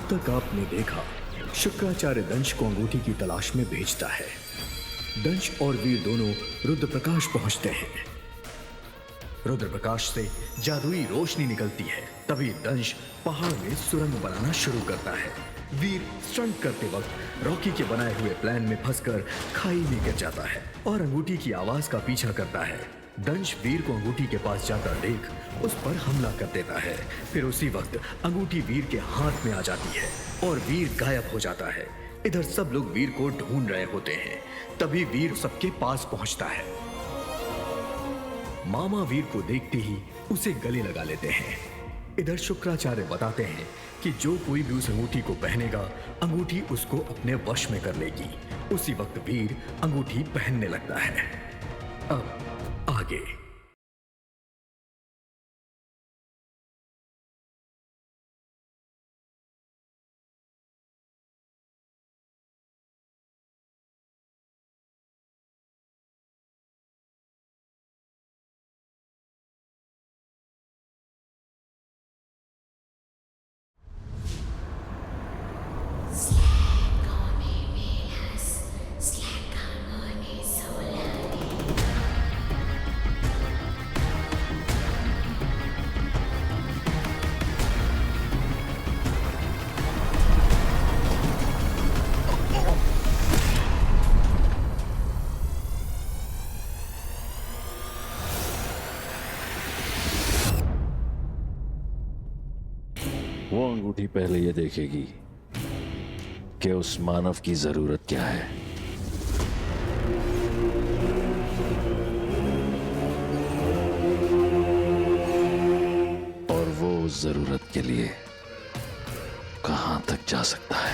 अब तक आपने देखा, शुक्राचार्य दंश को अंगूठी की तलाश में भेजता है। दंश और वीर दोनों रुद्रप्रकाश पहुंचते हैं। रुद्रप्रकाश से जादुई रोशनी निकलती है। तभी दंश पहाड़ में सुरंग बनाना शुरू करता है। वीर स्टंट करते वक्त रॉकी के बनाए हुए प्लान में फंसकर खाई में गिर जाता है और अंगूठी की आवाज का पीछा करता है। दंश वीर को अंगूठी के पास जाकर देख उस पर हमला कर देता है। फिर उसी वक्त अंगूठी वीर के हाथ में आ जाती है और वीर गायब हो जाता है। इधर सब लोग वीर को ढूंढ रहे होते हैं। तभी वीर सबके पास पहुंचता है। मामा वीर को देखते ही उसे गले लगा लेते हैं। इधर शुक्राचार्य बताते हैं कि जो कोई भी उस अंगूठी को पहनेगा, अंगूठी उसको अपने वश में कर लेगी। उसी वक्त वीर अंगूठी पहनने लगता है। अब आगे। वो अंगूठी पहले ये देखेगी कि उस मानव की जरूरत क्या है। और वो उस जरूरत के लिए कहां तक जा सकता है।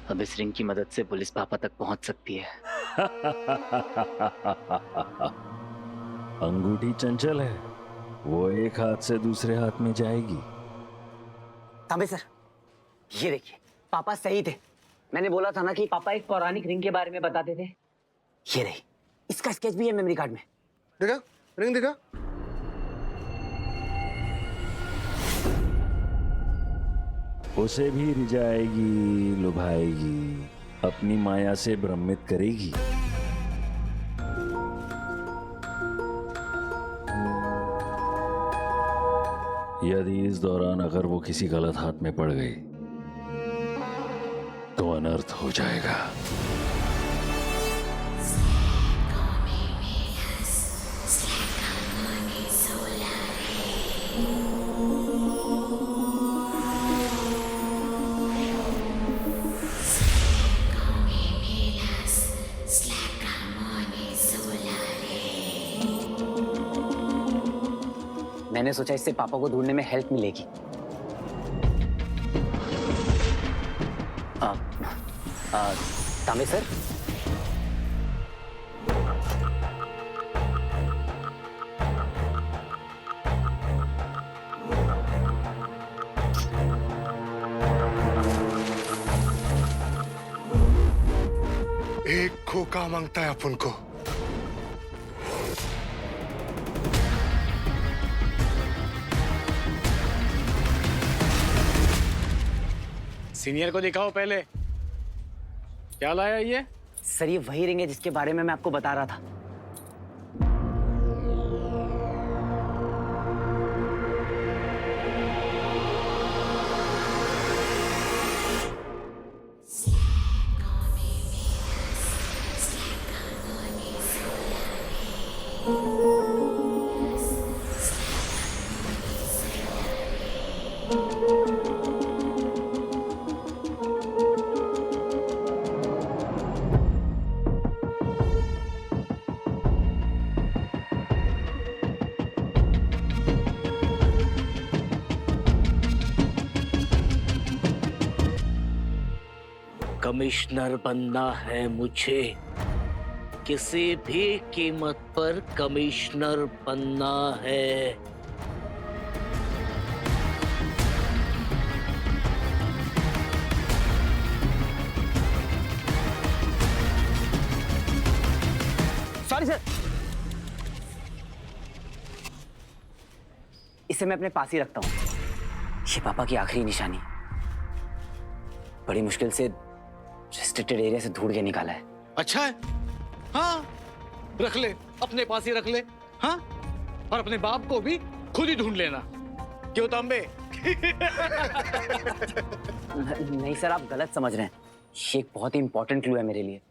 अब इस रिंग की मदद से पुलिस पापा तक पहुंच सकती है। अंगूठी चंचल है, वो एक हाथ से दूसरे हाथ में जाएगी। तांबे सर, ये देखिए, पापा सही थे। मैंने बोला था ना कि पापा एक पौराणिक रिंग के बारे में बताते थे। ये रही, इसका स्केच भी है मेमोरी कार्ड में। देखा, रिंग देखा। उसे भी रिझाएगी, लुभाएगी, अपनी माया से भ्रमित करेगी। यदि इस दौरान अगर वो किसी गलत हाथ में पड़ गई तो अनर्थ हो जाएगा। मैंने सोचा इससे पापा को ढूंढने में हेल्प मिलेगी। तांबे सर, एक खोखा मांगता है अपन को। सीनियर को दिखाओ पहले, क्या लाया ये? सर ये वही रिंग है जिसके बारे में मैं आपको बता रहा था। कमिश्नर बनना है मुझे, किसी भी कीमत पर कमिश्नर बनना है। Sorry sir. इसे मैं अपने पास ही रखता हूँ। ये पापा की आखिरी निशानी। बड़ी मुश्किल से रेस्ट्रिक्टेड एरिया से ढूंढ के निकाला है। अच्छा है, हाँ रख ले, अपने पास ही रख ले। हाँ, और अपने बाप को भी खुद ही ढूंढ लेना। क्यों तांबे? नहीं सर, आप गलत समझ रहे हैं। ये एक बहुत ही इंपॉर्टेंट क्लू है मेरे लिए।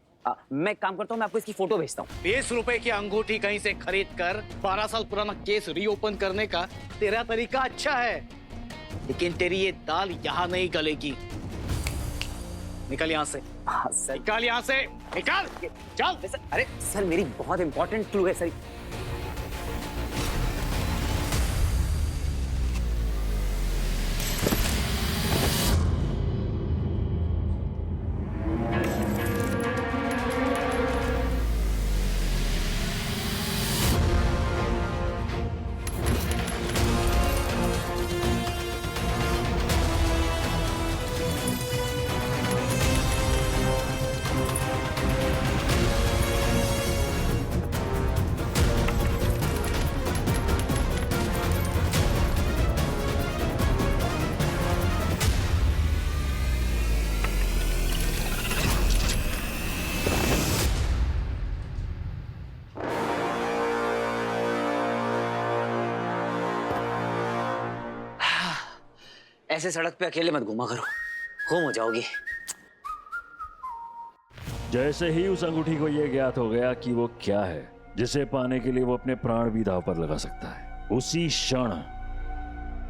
मैं एक काम करता हूँ, मैं आपको इसकी फोटो भेजता हूँ। 20 रुपए की अंगूठी कहीं से खरीद कर 12 साल पुराना केस रीओपन करने का तेरा तरीका अच्छा है, लेकिन तेरी ये दाल यहाँ नहीं गलेगी। निकल यहाँ से। हाँ सर। निकाल यहाँ से, निकाल। चल। सर, अरे सर, मेरी बहुत इंपॉर्टेंट क्लू है सर। ऐसे सड़क पे अकेले मत घूमा करो, गुम हो जाओगी। जैसे ही उस अंगूठी को यह ज्ञात हो गया कि वो क्या है जिसे पाने के लिए वो अपने प्राण भी दांव पर लगा सकता है, उसी क्षण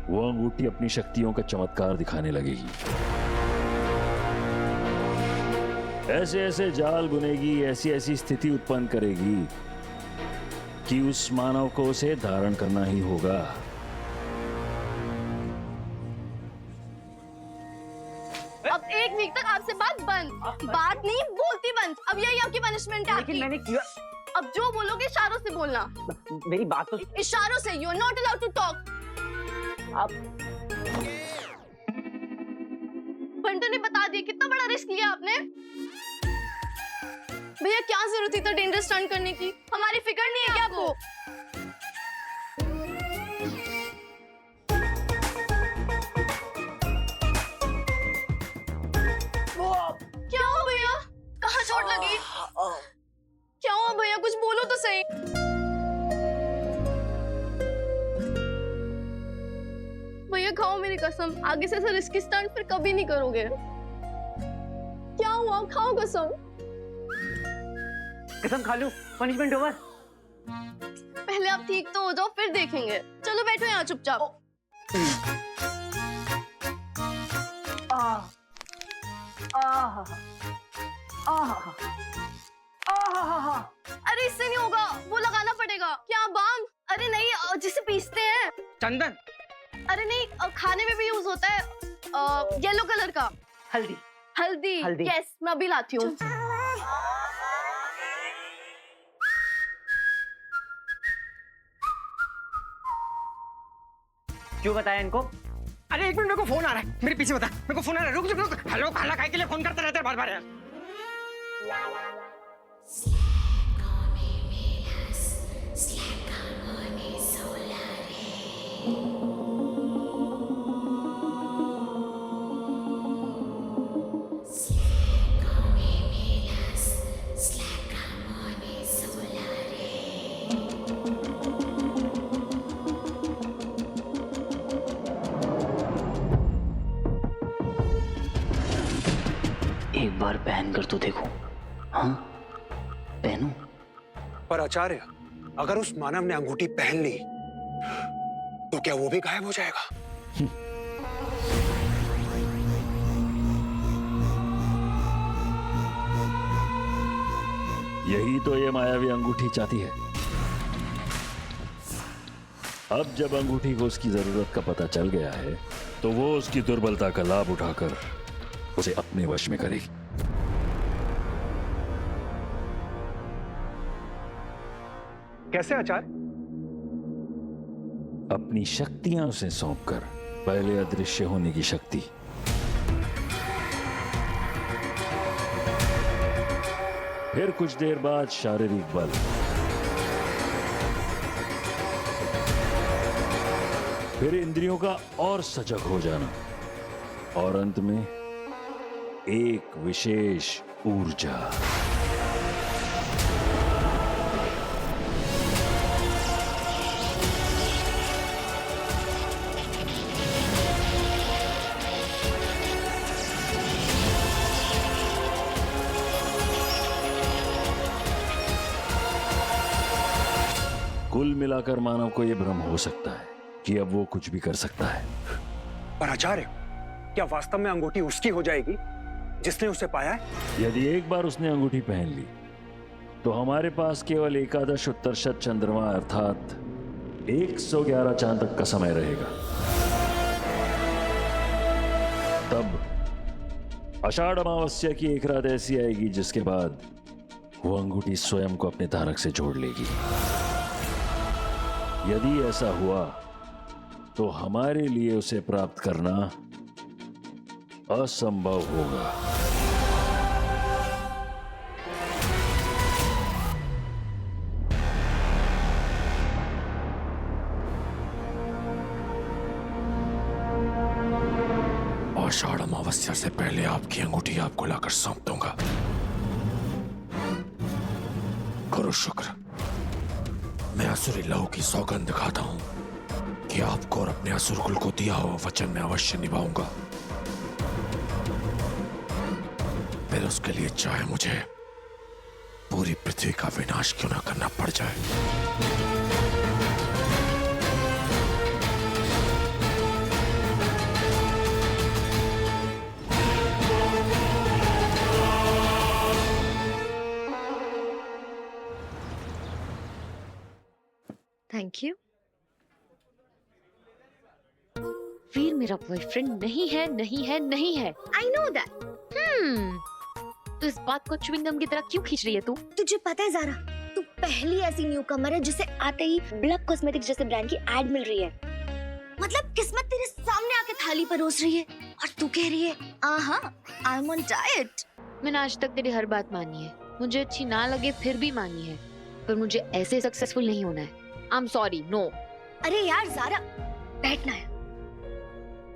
वो अंगूठी अपनी शक्तियों का चमत्कार दिखाने लगेगी। ऐसे ऐसे जाल बुनेगी, ऐसी ऐसी स्थिति उत्पन्न करेगी कि उस मानव को उसे धारण करना ही होगा। अब 1 वीक तक आपसे बात बंद, बात नहीं बोलती बंद। अब यही आपकी पनिशमेंट है। लेकिन मैंने किया। अब जो बोलोगे इशारों से बोलना। मेरी बात तो। इशारों से। You are not allowed to talk. आप बंटू ने बता दिया, कितना बड़ा रिस्क लिया आपने। भैया क्या जरूरत थी इतना डेंजरस स्टंट करने की? हमारी फिक्र नहीं है क्या आपको? क्या हुआ भैया? कहाँ चोट लगी? क्या हुआ भैया? कुछ बोलो तो सही। भैया खाओ मेरी कसम, आगे से ऐसा रिस्की स्टंट फिर कभी नहीं करोगे। क्या हुआ? खाओ कसम। कसम खा लूं, पनिशमेंट ओवर। पहले आप ठीक तो हो जाओ, फिर देखेंगे। चलो बैठो यहाँ चुपचाप। अरे इससे नहीं होगा, वो लगाना पड़ेगा। क्या बाम? अरे नहीं, जिसे पीसते हैं। चंदन। अरे नहीं, खाने में भी यूज होता है, येलो कलर का। हल्दी। हल्दी। हल्दी। यस, मैं अभी लाती हूँ। क्यों बताया इनको? अरे 1 मिनट, मेरे को फोन आ रहा है। मेरे पीछे बता, मेरे को फोन आ रहा है। रुक रुक रुक। हेलो, खाना खाए के लिए फोन करते रहते हैं बार-बार यार। एक बार पहन कर तो देखो। हाँ, पहनूं? पर आचार्य, अगर उस मानव ने अंगूठी पहन ली तो क्या वो भी गायब हो जाएगा? यही तो ये मायावी अंगूठी चाहती है। अब जब अंगूठी को उसकी जरूरत का पता चल गया है, तो वो उसकी दुर्बलता का लाभ उठाकर उसे अपने वश में करेगी। कैसे आचार्य? अपनी शक्तियां उसे सौंपकर, पहले अदृश्य होने की शक्ति, फिर कुछ देर बाद शारीरिक बल, फिर इंद्रियों का और सजग हो जाना, और अंत में एक विशेष ऊर्जा। कुल मिलाकर मानव को यह भ्रम हो सकता है कि अब वो कुछ भी कर सकता है। पर आचार्य, क्या वास्तव में अंगूठी उसकी हो जाएगी जिसने उसे पाया है? यदि एक बार उसने अंगूठी पहन ली तो हमारे पास केवल एकादश उत्तरशत चंद्रमा अर्थात 111 चांद तक का समय रहेगा। तब आषाढ़ अमावस्या की एक रात ऐसी आएगी जिसके बाद वो अंगूठी स्वयं को अपने धारक से जोड़ लेगी। यदि ऐसा हुआ तो हमारे लिए उसे प्राप्त करना असंभव होगा। आषाढ़ अमावस्या से पहले आपकी अंगूठी आपको लाकर सौंप दूंगा। करो शुक्र, मैं असुरी लहू की सौगंध खाता हूं कि आपको और अपने असुर कुल को दिया हुआ वचन में अवश्य निभाऊंगा। फिर उसके लिए चाहे मुझे पूरी पृथ्वी का विनाश क्यों ना करना पड़ जाए। Thank you. वीर मेरा बॉयफ्रेंड नहीं है, नहीं है, नहीं है। I know that. तो इस बात को च्युइंगम की तरह क्यों खींच रही है तू? तुझे पता है ज़ारा, तू पहली ऐसी न्यू कमर है जिसे आते ही ब्लक कॉस्मेटिक्स जैसे ब्रांड की एड मिल रही है। मतलब किस्मत तेरे सामने आके थाली परोस रही है और तू कह रही है आई एम ऑन डाइट। मैंने आज तक तेरी हर बात मानी है, मुझे अच्छी ना लगे फिर भी मानी है, पर मुझे ऐसे सक्सेसफुल नहीं होना है। I am sorry, no. अरे यार ज़ारा, बैठना है।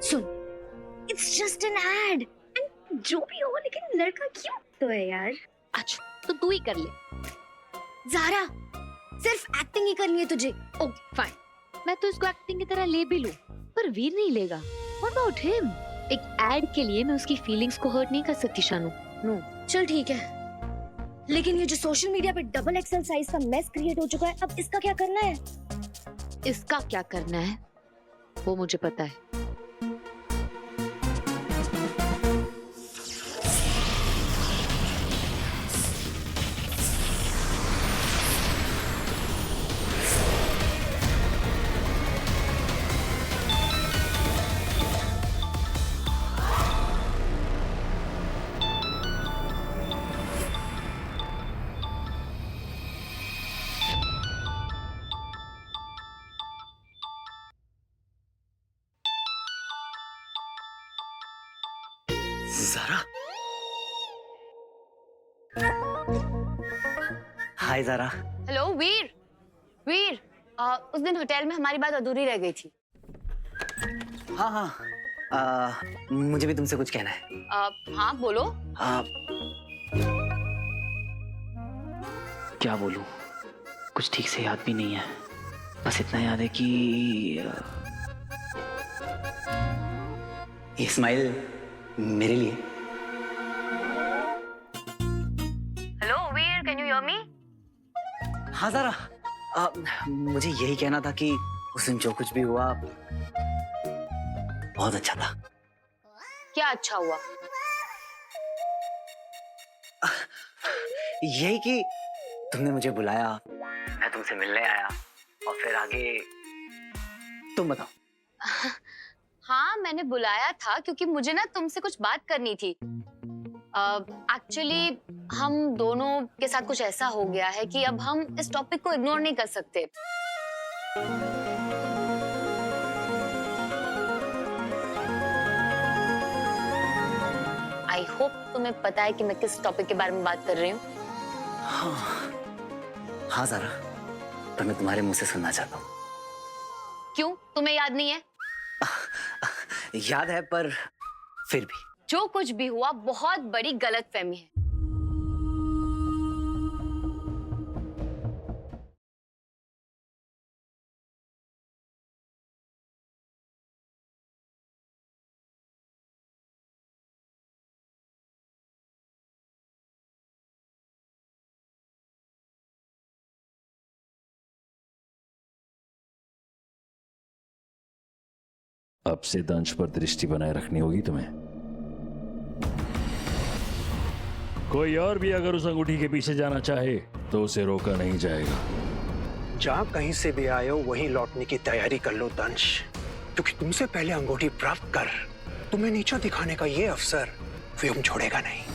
सुन, it's just an ad, and जो भी हो, लेकिन लड़का क्यों तो है यार। अच्छा तो तू ही कर ले। ज़ारा, सिर्फ एक्टिंग ही करनी है तुझे। ओह फाइन, मैं तो इसको एक्टिंग की तरह ले भी लूं, पर वीर नहीं लेगा। What about him? एक एड के लिए मैं उसकी फीलिंग्स को हर्ट नहीं कर सकती शानू। नो। चल ठीक है, लेकिन ये जो सोशल मीडिया पे डबल एक्सेल साइज का मेस क्रिएट हो चुका है, अब इसका क्या करना है? इसका क्या करना है वो मुझे पता है। ज़ारा, हाय ज़ारा। हेलो वीर। वीर, उस दिन होटल में हमारी बात अधूरी रह गई थी। हाँ, मुझे भी तुमसे कुछ कहना है। हाँ बोलो। क्या बोलूं, कुछ ठीक से याद भी नहीं है। बस इतना याद है कि ये स्माइल मेरे लिए। Hello Veer, can you hear me? हाँ ज़ारा, मुझे यही कहना था कि उस दिन जो कुछ भी हुआ बहुत अच्छा था। क्या अच्छा हुआ? यही कि तुमने मुझे बुलाया, मैं तुमसे मिलने आया, और फिर आगे तुम बताओ। हाँ, मैंने बुलाया था क्योंकि मुझे ना तुमसे कुछ बात करनी थी। एक्चुअली हम दोनों के साथ कुछ ऐसा हो गया है कि अब हम इस टॉपिक को इग्नोर नहीं कर सकते। आई होप तुम्हें पता है कि मैं किस टॉपिक के बारे में बात कर रही हूँ। हाँ ज़ारा, पर मैं तुम्हारे मुंह से सुनना चाहता हूँ। क्यों, तुम्हें याद नहीं है? याद है, पर फिर भी जो कुछ भी हुआ बहुत बड़ी गलतफहमी है। अब से दंश पर दृष्टि बनाए रखनी होगी तुम्हें। कोई और भी अगर उस अंगूठी के पीछे जाना चाहे तो उसे रोका नहीं जाएगा। जहां कहीं से भी आए हो वहीं लौटने की तैयारी कर लो दंश, क्योंकि तुमसे पहले अंगूठी प्राप्त कर तुम्हें नीचा दिखाने का ये अवसर व्योम छोड़ेगा नहीं।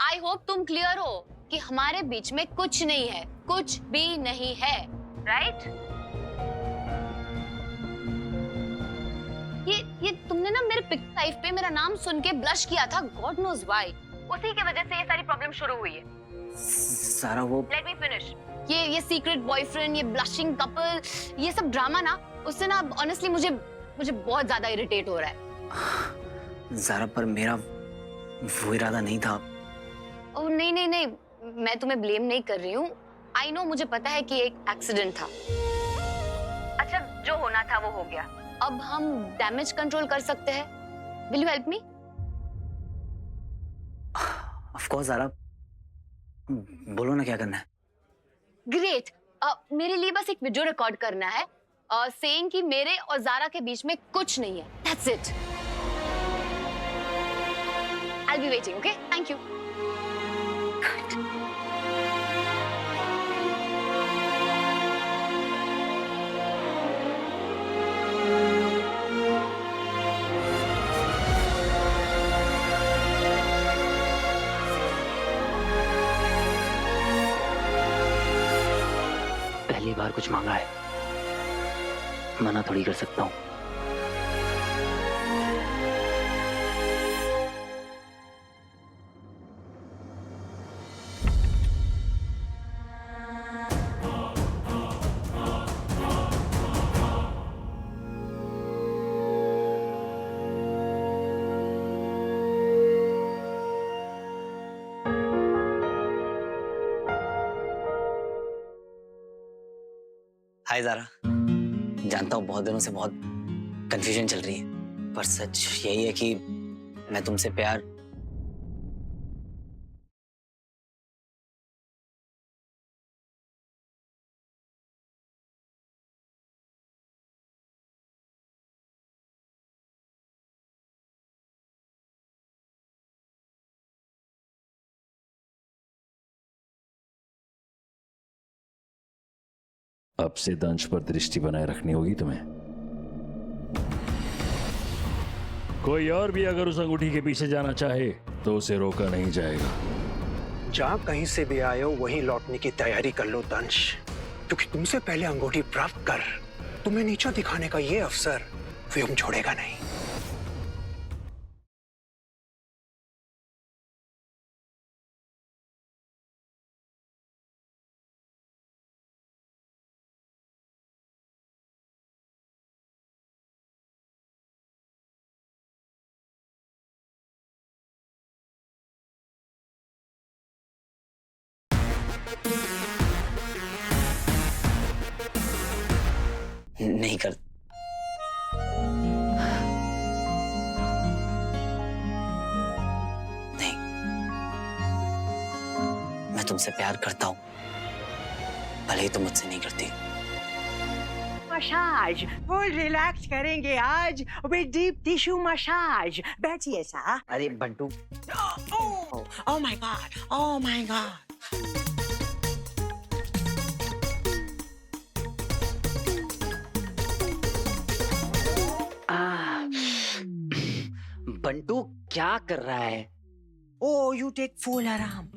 आई होप तुम क्लियर हो कि हमारे बीच में कुछ नहीं है, कुछ भी नहीं है, राइट? ये तुमने ना मेरे पिक लाइफ पे मेरा नाम सुन के ब्लश किया था, गॉड नोज व्हाई। उसी की वजह से ये सारी प्रॉब्लम शुरू हुई है। सारा वो लेट मी फिनिश। ये सीक्रेट बॉयफ्रेंड, ये ब्लशिंग कपल, ये सब ड्रामा ना, उससे ना ऑनेस्टली मुझे बहुत ज्यादा इरिटेट हो रहा है। ज़ारा, पर मेरा वो इरादा नहीं था। ओह नहीं, मैं तुम्हें ब्लेम नहीं कर रही हूँ। आई नो, मुझे पता है कि एक एक्सीडेंट था। अच्छा, जो होना था वो हो गया। अब हम डैमेज कंट्रोल कर सकते हैं। Will you help me? Of course Zara, बोलो ना क्या करना है। ग्रेट। मेरे लिए बस एक वीडियो रिकॉर्ड करना है सेइंग कि मेरे और ज़ारा के बीच में कुछ नहीं है। That's it. I will be waiting, okay? Thank you. पहली बार कुछ मांगा है, मना थोड़ी कर सकता हूँ। हाय ज़ारा, जानता हूँ बहुत दिनों से बहुत कंफ्यूजन चल रही है, पर सच यही है कि मैं तुमसे प्यार अब से दंश पर दृष्टि बनाए रखनी होगी तुम्हें। कोई और भी अगर उस अंगूठी के पीछे जाना चाहे तो उसे रोका नहीं जाएगा। जहां कहीं से भी आए हो वहीं लौटने की तैयारी कर लो दंश, क्योंकि तुमसे पहले अंगूठी प्राप्त कर तुम्हें नीचा दिखाने का ये अवसर व्योम छोड़ेगा नहीं। नहीं कर नहीं, मैं तुमसे प्यार करता हूँ, भले ही तुम मुझसे नहीं करती। मसाज फुल रिलैक्स करेंगे आज विद डीप टिश्यू मसाज। बैठिए सा। अरे Bantu, oh my God, oh my God. Bantu क्या कर रहा है? Oh, you take full आराम,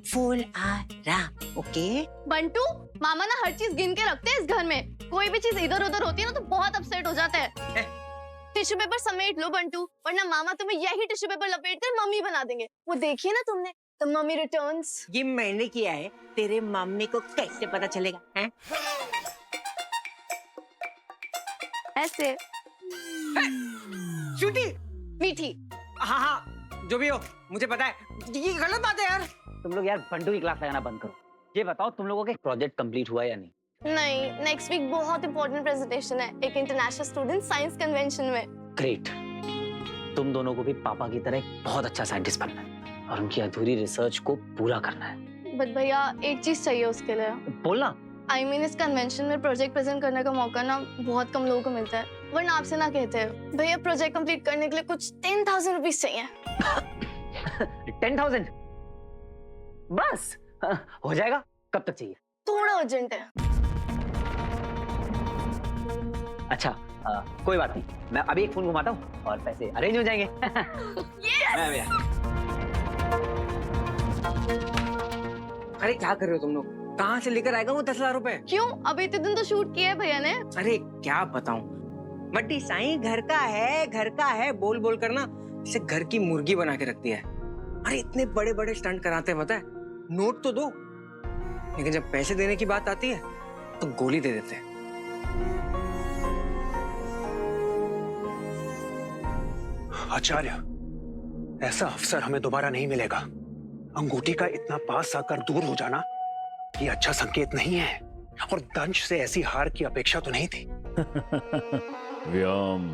okay? बंटू, मामा ना हर चीज गिन के रखते हैं इस घर में। कोई भी चीज इधर उधर होती है ना तो बहुत अपसेट हो जाते हैं। टिश्यू पेपर समेट लो बंटू, वरना मामा तुम्हें यही टिश्यू पेपर लपेट कर मम्मी बना देंगे। वो देखिए ना तुमने, द मम्मी रिटर्न्स। ये मैंने किया है, तेरे मम्मी को कैसे पता चलेगा? हैं? ऐसे छुट्टी। मीठी। हाँ, जो भी हो, मुझे पता है ये गलत बात है यार। तुम लोग यार बंटू की क्लास लगाना बंद करो। ये बताओ तुम लोगों का प्रोजेक्ट कंप्लीट हुआ या नहीं? नहीं, नेक्स्ट वीक बहुत इंपॉर्टेंट प्रेजेंटेशन है एक इंटरनेशनल स्टूडेंट साइंस कन्वेंशन में। ग्रेट। तुम दोनों को भी पापा की तरह एक बहुत अच्छा साइंटिस्ट बनना है और उनकी अधूरी रिसर्च को पूरा करना है। बट भैया एक चीज चाहिए उसके लिए। बोलना। I mean, इस कन्वेंशन में प्रोजेक्ट प्रेजेंट करने का मौका ना बहुत कम लोगों को मिलता है, वरना आपसे ना कहते हैं भैया प्रोजेक्ट कंप्लीट करने के लिए कुछ 10,000 रुपीज चाहिए। 10,000 बस? हो जाएगा। कब तक चाहिए? थोड़ा अर्जेंट है। अच्छा, कोई बात नहीं, मैं अभी एक फोन घुमाता हूँ और पैसे अरेंज हो जाएंगे। अरे क्या कर रहे हो तुम लोग? कहाँ से लेकर आएगा वो 10,000 रुपए? क्यों? अभी इतने दिन तो शूट किया है भैया ने। अरे क्या बताऊं, बट्टी साईं घर का है बोल बोल कर ना इसे घर की मुर्गी बना के रखती है। अरे इतने बड़े बड़े स्टंट कराते हैं, पता है? नोट तो दो, लेकिन जब पैसे देने की बात आती है तो गोली दे देते हैं। आचार्य, ऐसा अवसर हमें दोबारा नहीं मिलेगा। अंगूठी का इतना पास आकर दूर हो जाना ये अच्छा संकेत नहीं है, और दंश से ऐसी हार की अपेक्षा तो नहीं थी। व्योम,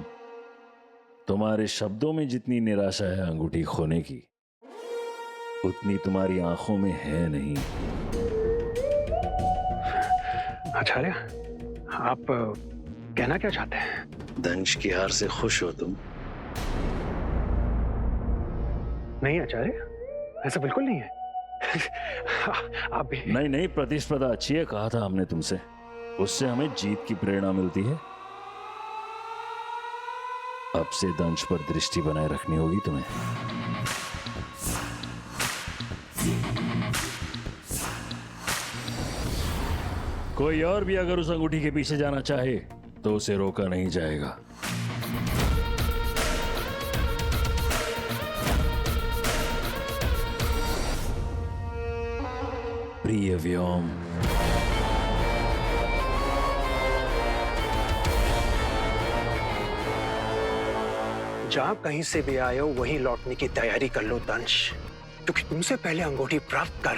तुम्हारे शब्दों में जितनी निराशा है अंगूठी खोने की, उतनी तुम्हारी आंखों में है नहीं। आचार्य, आप कहना क्या चाहते हैं? दंश की हार से खुश हो तुम? नहीं आचार्य, ऐसा बिल्कुल नहीं है। आप भी नहीं, प्रतिस्पर्धा अच्छी है, कहा था हमने तुमसे, उससे हमें जीत की प्रेरणा मिलती है। अब से दंश पर दृष्टि बनाए रखनी होगी तुम्हें। कोई और भी अगर उस अंगूठी के पीछे जाना चाहे तो उसे रोका नहीं जाएगा। प्रिय व्योम, जहां कहीं से भी आए हो वहीं लौटने की तैयारी कर लो दंश, क्योंकि तुमसे पहले अंगूठी प्राप्त कर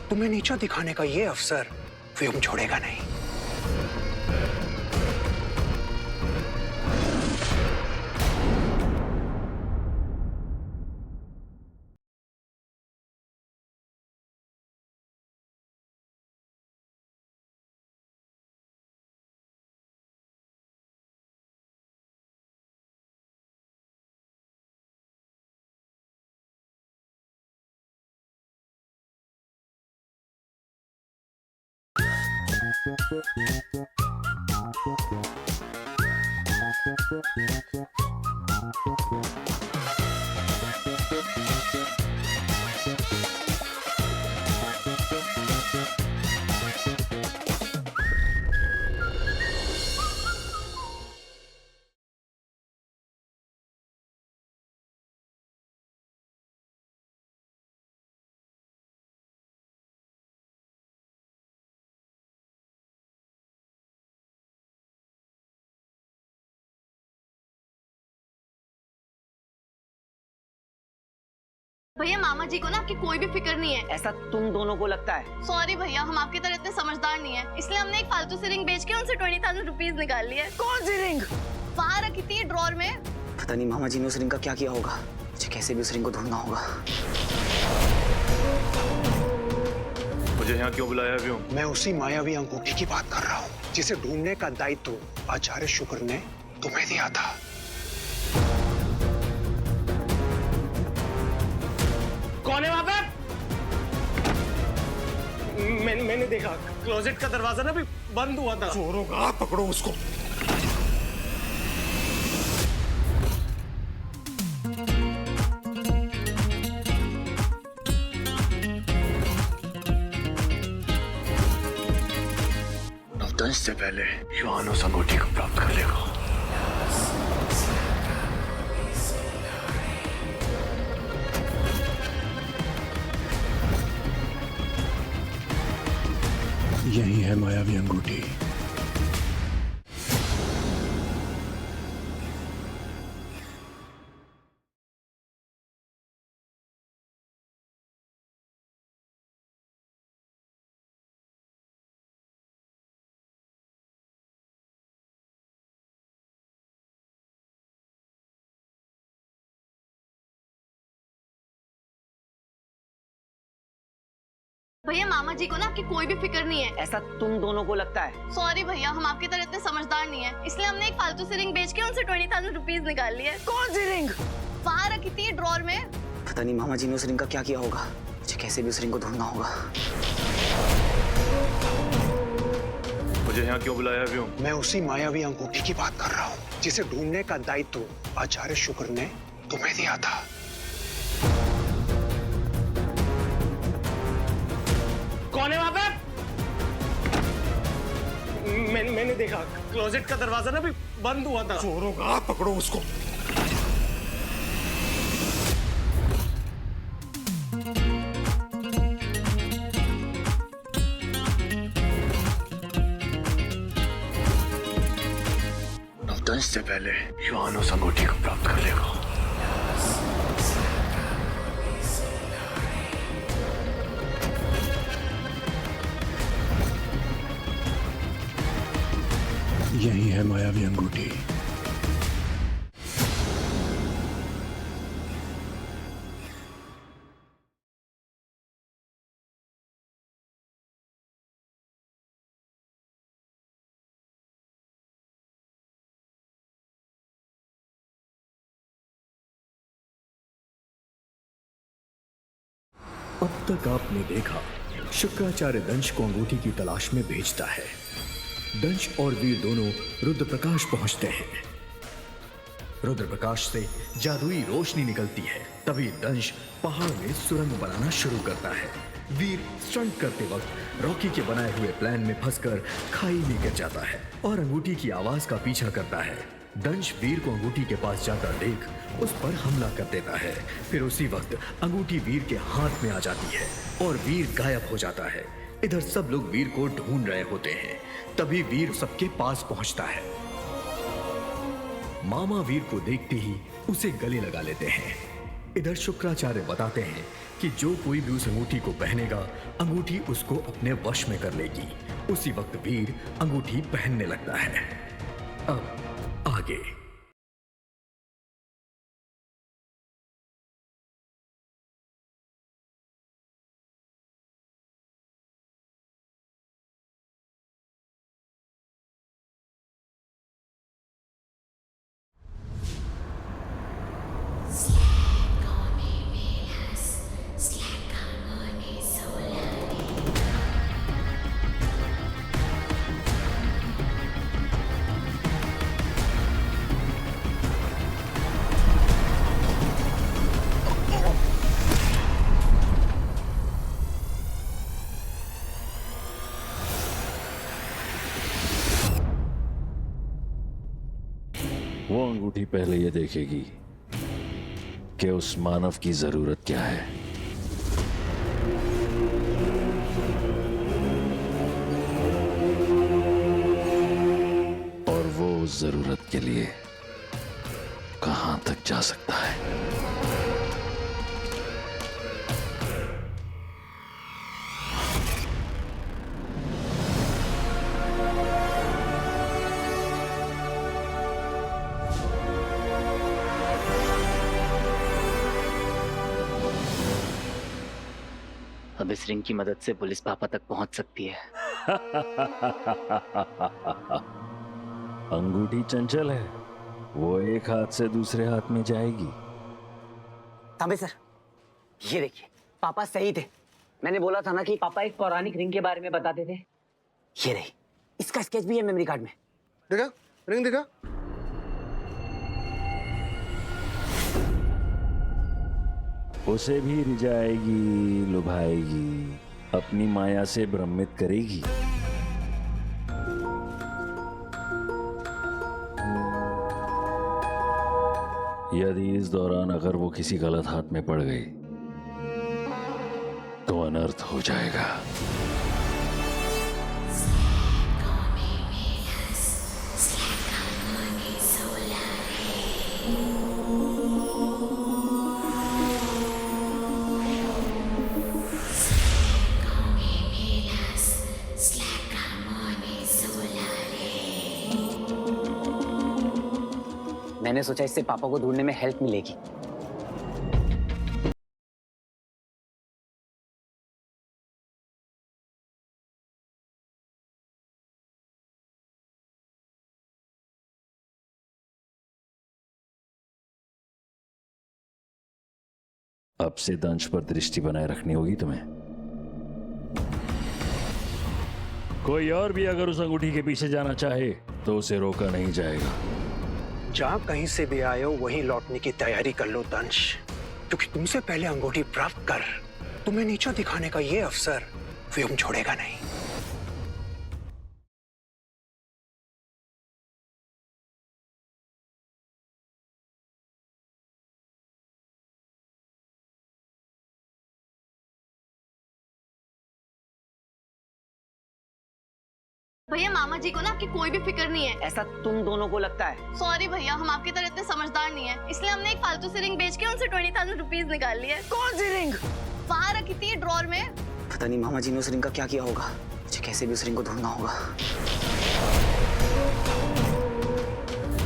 तुम्हें नीचा दिखाने का ये अवसर व्योम छोड़ेगा नहीं। भैया मामा जी को ना आपकी कोई भी फिक्र नहीं है। ऐसा तुम दोनों को लगता है? सॉरी भैया, हम आपकी तरह इतने समझदार नहीं है, इसलिए हमने एक फालतू सी रिंग बेच के उनसे 20,000 रुपीज निकाल लिए। कौन सी रिंग? वहाँ रखी थी ड्रॉर में। पता नहीं मामा जी ने उस रिंग का क्या किया होगा, मुझे कैसे भी उस रिंग को ढूंढना होगा। मुझे यहाँ क्यों बुलाया व्योम? मैं उसी मायावी अंगूठी की बात कर रहा हूँ जिसे ढूंढने का दायित्व आचार्य शुक्र ने तुम्हें दिया था। कौन है वहाँ पे? मैंने देखा क्लोजेट का दरवाजा ना भी बंद हुआ था। चोरों का पकड़ो उसको। से पहले युवान उस अंगूठी को प्राप्त कर लेगा। यही है मायावी अंगूठी। भैया मामा जी को ना आपकी कोई भी फिक्र नहीं है। ऐसा तुम दोनों को लगता है? सॉरी भैया, हम आपकी तरह इतने समझदार नहीं है, इसलिए हमने एक फालतू सी रिंग बेच के उनसे 20,000 रुपीज निकाल लिए। कौन सी रिंग? बाहर रखी थी ड्रॉर में। पता नहीं मामा जी ने उस रिंग का क्या किया होगा। मुझे कैसे भी उस रिंग को ढूंढना होगा। मुझे यहाँ क्यों बुलाया अभी? मैं उसी मायावी अंगूठी की बात कर रहा हूँ जिसे ढूंढने का दायित्व आचार्य शुक्र ने तुम्हें दिया था। कौन है वहां पे? मैंने देखा क्लोजेट का दरवाजा ना भी बंद हुआ था। चोरों का हाथ पकड़ो उसको। नवदंश से पहले युवान उस अंगूठी को प्राप्त कर लेगा। यही है मायावी अंगूठी। अब तक आपने देखा शुक्राचार्य दंश को अंगूठी की तलाश में भेजता है। दंश और वीर दोनों रुद्र प्रकाश पहुंचते हैं। रुद्र प्रकाश से जादुई रोशनी निकलती है। तभी दंश पहाड़ में सुरंग बनाना शुरू करता है। वीर स्टंट करते वक्त रॉकी के बनाए हुए प्लान में फंसकर खाई में गिर जाता है और अंगूठी की आवाज का पीछा करता है। दंश वीर को अंगूठी के पास जाकर देख उस पर हमला कर देता है। फिर उसी वक्त अंगूठी वीर के हाथ में आ जाती है और वीर गायब हो जाता है। इधर सब लोग वीर को ढूंढ रहे होते हैं। तभी वीर सबके पास पहुंचता है। मामा वीर को देखते ही उसे गले लगा लेते हैं। इधर शुक्राचार्य बताते हैं कि जो कोई भी उस अंगूठी को पहनेगा, अंगूठी उसको अपने वश में कर लेगी। उसी वक्त वीर अंगूठी पहनने लगता है। अब आगे। वो अंगूठी पहले ये देखेगी कि उस मानव की जरूरत क्या है। और वो उस जरूरत के लिए कहां तक जा सकता है। अब इस रिंग की मदद से पुलिस पापा तक पहुंच सकती है। अंगूठी चंचल है, वो एक हाथ से दूसरे हाथ में जाएगी। तांबे सर, ये देखिए, पापा सही थे। मैंने बोला था ना कि पापा एक पौराणिक रिंग के बारे में बताते थे। ये रही, इसका स्केच भी है मेमोरी कार्ड में। देखा रिंग देखा। उसे भी रिझाएगी, लुभाएगी, अपनी माया से भ्रमित करेगी। यदि इस दौरान अगर वो किसी गलत हाथ में पड़ गई तो अनर्थ हो जाएगा। मैंने सोचा इससे पापा को ढूंढने में हेल्प मिलेगी। अब से दंश पर दृष्टि बनाए रखनी होगी तुम्हें। कोई और भी अगर उस अंगूठी के पीछे जाना चाहे तो उसे रोका नहीं जाएगा। जहां कहीं से भी आए हो वहीं लौटने की तैयारी कर लो दंश, क्योंकि तुमसे पहले अंगूठी प्राप्त कर तुम्हें नीचा दिखाने का ये अवसर व्योम छोड़ेगा नहीं। भैया मामा जी को ना आपकी कोई भी फिक्र नहीं है। ऐसा तुम दोनों को लगता है? सॉरी भैया, हम आपकी तरह इतने समझदार नहीं है, इसलिए हमने एक फालतू सी रिंग बेच के उनसे 20,000 रुपीज निकाल लिए। कौन सी रिंग? वहाँ रखी थी ड्रॉर में। पता नहीं मामा जी ने उस रिंग का क्या किया होगा। मुझे कैसे भी उस रिंग को ढूंढना होगा।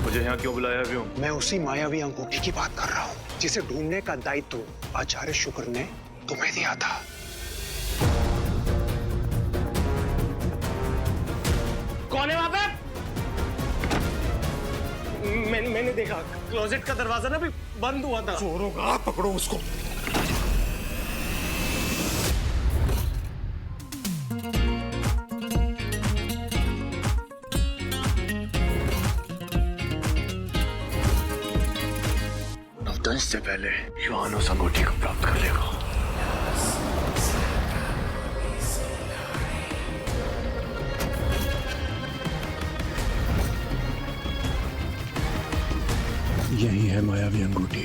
मुझे यहाँ क्यों बुलाया व्योम? मैं उसी मायावी अंगूठी की बात कर रहा हूँ जिसे ढूंढने का दायित्व आचार्य शुक्र ने तुम्हें दिया था। कौन है वहां पे? मैंने देखा क्लोजेट का दरवाजा ना भी बंद हुआ था। चोरों का पकड़ो उसको। दंश से पहले युवान उस अंगूठी को प्राप्त कर लेगा। यही है मायावी अंगूठी।